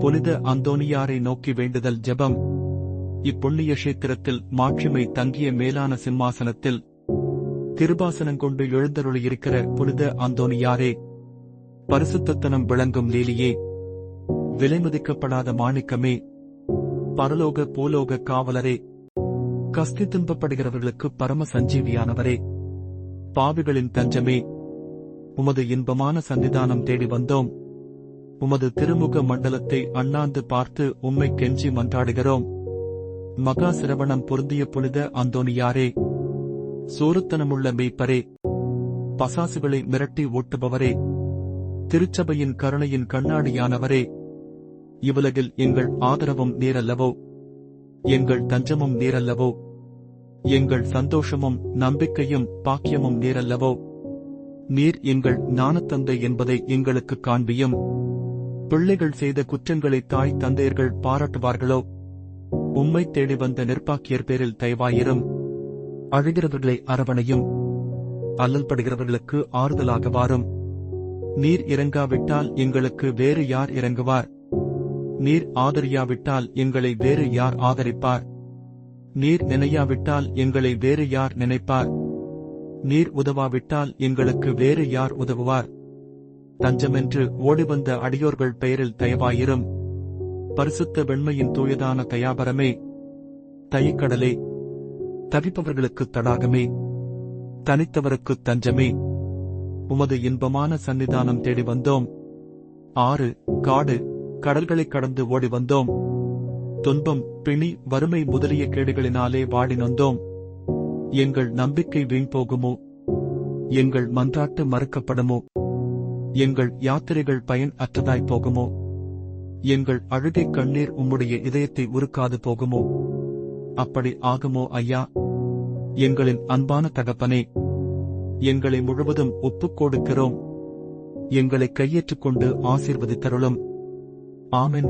புனித அந்தோனியாரை நோக்கி வேண்டுதல் ஜெபம். இப்புண்ணிய கஷேத்திரத்தில் மாட்சிமை தங்கிய மேலான சிம்மாசனத்தில் திருபாசனங்கொண்டு எழுந்தருளியிருக்கிற புனித அந்தோனியாரே, பரிசுத்தத்தனம் விளங்கும் லீலியே, விலைமதிக்கப்படாத மாணிக்கமே, பரலோக பூலோக காவலரே, கஸ்தி துன்பப்படுகிறவர்களுக்கு பரம சஞ்சீவியானவரே, பாவிகளின் தஞ்சமே, உமது இன்பமான சன்னிதானம் தேடி வந்தோம். உமது திருமுக மண்டலத்தை அண்ணாந்து பார்த்து உம்மை கெஞ்சி மன்றாடுகிறோம். மகா சிரவணம் பொருந்திய புனித அந்தோனியாரே, சோறுத்தனமுள்ள மெய்ப்பரே, பசாசுகளை மிரட்டி ஓட்டுபவரே, திருச்சபையின் கருணையின் கண்ணாடியானவரே, இவ்வுலகில் எங்கள் ஆதரவும் நீரல்லவோ, எங்கள் தஞ்சமும் நீரல்லவோ, எங்கள் சந்தோஷமும் நம்பிக்கையும் பாக்கியமும் நீரல்லவோ, நீர் எங்கள் ஞானத்தந்தை என்பதை எங்களுக்கு காண்பியும். பிள்ளைகள் செய்த குற்றங்களை தாய் தந்தையர்கள் பாராட்டுவார்களோ? உம்மை தேடி வந்த நிர்பாக்கியர் பேரில் தயவாயிரும். அழுகிறவர்களை அரவணையும், அல்லல்படுகிறவர்களுக்கு ஆறுதலாக வாரும். நீர் இறங்காவிட்டால் எங்களுக்கு வேறு யார் இறங்குவார்? நீர் ஆதரியாவிட்டால் எங்களை வேறு யார் ஆதரிப்பார்? நீர் நினையாவிட்டால் எங்களை வேறு யார் நினைப்பார்? நீர் உதவாவிட்டால் எங்களுக்கு வேறு யார் உதவுவார்? தஞ்சமென்று ஓடிவந்த அடியோர்கள் பெயரில் தயவாயிரும். பரிசுத்த வெண்மையின் தூயதான தயாபரமே, தயிக்கடலே, தவிப்பவர்களுக்குத் தடாகமே, தனித்தவருக்குத் தஞ்சமே, உமது இன்பமான சன்னிதானம் தேடி வந்தோம். ஆறு, காடு, கடல்களைக் கடந்து ஓடி வந்தோம். துன்பம், பிணி, வறுமை முதலிய கேடுகளினாலே வாடி நொந்தோம். எங்கள் நம்பிக்கை வீண் போகுமோ? எங்கள் மன்றாட்டு மறுக்கப்படுமோ? எங்கள் யாத்திரைகள் பயன் அற்றதாய் போகுமோ? எங்கள் அழுகை கண்ணீர் உம்முடைய இதயத்தை உருக்காது போகுமோ? அப்படி ஆகுமோ ஐயா? எங்களின் அன்பான தகப்பனே, எங்களை முழுவதும் ஒப்புக் கொடுக்கிறோம். எங்களை கையேற்றுக் கொண்டு ஆசீர்வதித்தருளும். ஆமென்.